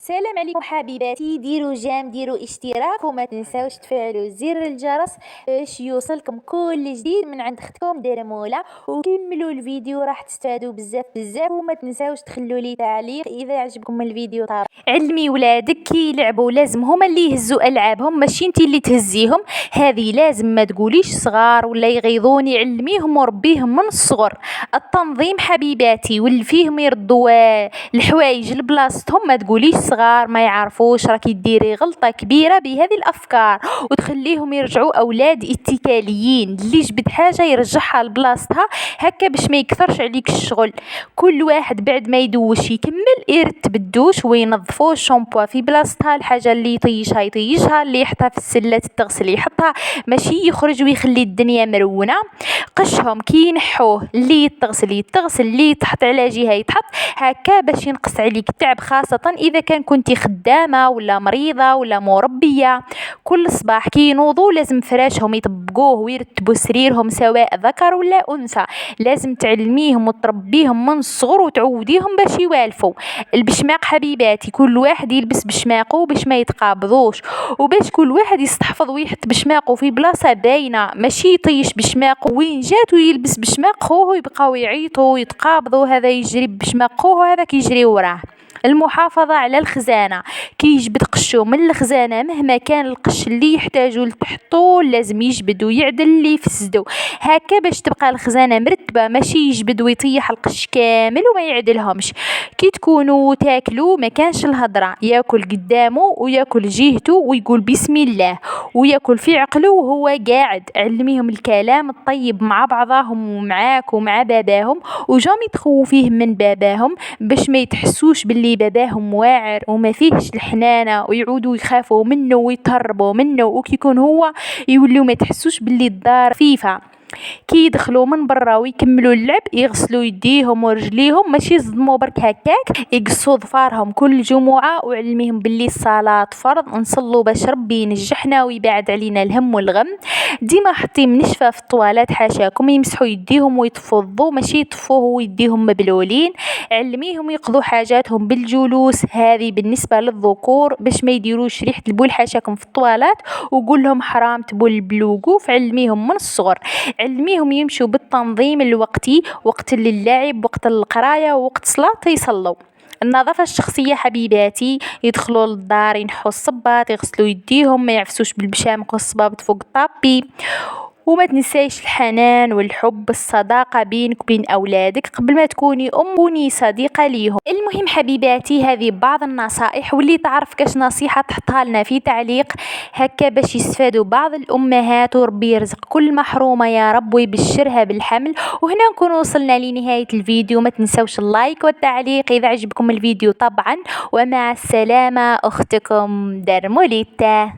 السلام عليكم حبيباتي، ديروا جيم، ديروا اشتراك وما تنساوش تفعلوا زر الجرس باش يوصلكم كل جديد من عند اختكم درموله. وكملوا الفيديو راح تستفادوا بزاف بزاف، وما تنساوش تخلوا لي تعليق اذا عجبكم الفيديو. طبعا علمي ولادك كي يلعبوا لازم هما اللي يهزوا العابهم، ماشي انت اللي تهزيهم. هذه لازم ما تقوليش صغار ولا يغيظوني، علميهم وربيهم من الصغر. التنظيم حبيباتي واللي فيهم يردوا الحوايج لبلاصتهم، ما تقوليش صغار ما يعرفوش، راكي ديري غلطه كبيره بهذه الافكار وتخليهم يرجعوا اولاد اتكاليين، اللي جبد حاجه يرجعها لبلاصتها هكا باش ما يكثرش عليك الشغل. كل واحد بعد ما يدوش يكمل يرتب الدوش وينظفوا الشامبو في بلاصتها، الحاجه اللي يطيشها اللي يحطها في السله التغسل يحطها، ماشي يخرج ويخلي الدنيا مرونه. قشهم كي ينحوه اللي يتغسل اللي يتحط على جهه يتحط هكا باش ينقص عليك التعب، خاصه اذا كنتي خدامه ولا مريضه ولا مربيه. كل صباح كي ينوضوا لازم فراشهم يطبقوه ويرتبوا سريرهم سواء ذكر ولا انثى، لازم تعلميهم وتربيهم من الصغر وتعوديهم باش يوالفوا. البشماق حبيباتي كل واحد يلبس بشماقه باش ما يتقابضوش، وباش كل واحد يستحفظ ويحط بشماقه في بلاصه باينه، ماشي يطيش بشماقه وين جات ويلبس بشماق خوه ويبقاو يعيطوا ويتقابضوا، هذا يجري بشماق خوه وهذا كيجري وراه. المحافظة على الخزانة، كي يجبد قشو من الخزانة مهما كان القش اللي يحتاجو لتحطو لازم يجبد ويعدل اللي يفسدو هكا باش تبقى الخزانة مرتبة، ماشي يجبد ويطيح القش كامل وما يعدلهمش. كي تكونوا تاكلوا ما كانش الهضرة، ياكل قدامه وياكل جهته ويقول بسم الله وياكل في عقله وهو قاعد. علميهم الكلام الطيب مع بعضهم ومعاك ومع باباهم، وجامي تخوفيه من باباهم باش ما يتحسوش باللي باباهم واعر وما فيهش الحنانه ويعودوا يخافوا منه ويتهربوا منه، وكي يكون هو يوليو ما تحسوش باللي الدار فيفا. كي يدخلوا من برا ويكملوا اللعب يغسلوا يديهم ورجليهم، ماشي يصدموا برك هكاك، يقصوا ظفارهم كل جمعه. وعلميهم باللي الصلاه فرض، نصلوا باش ربي ينجحنا ويبعد علينا الهم والغم. ديما حطي منشفه في الطوالات حاشاكم، يمسحوا يديهم ويطفوا الضو ماشي يطفوه ويديهم مبلولين. علميهم يقضوا حاجاتهم بالجلوس، هذه بالنسبه للذكور باش ما يديروش ريحه البول حاشاكم في الطوالات، وقول لهم حرام تبول البلوقوف. علميهم من الصغر، علميهم يمشوا بالتنظيم الوقتي، وقت للعب وقت القرايه ووقت صلاه يصلوا. النظافة الشخصية حبيباتي، يدخلوا للدار ينحوا الصباط يغسلوا يديهم، ما يعفسوش بالبشامق والصبابط فوق الطابي. وما تنسيش الحنان والحب، الصداقة بينك وبين أولادك، قبل ما تكوني أم كوني صديقة ليهم. المهم حبيباتي هذه بعض النصائح، واللي تعرف كاش نصيحة تحطها لنا في تعليق هكا باش يستفادوا بعض الأمهات، وربي يرزق كل محرومة يا رب ويبشرها بالحمل. وهنا نكون وصلنا لنهاية الفيديو، ما تنسوش اللايك والتعليق إذا عجبكم الفيديو طبعا. ومع السلامة، أختكم درموليتا.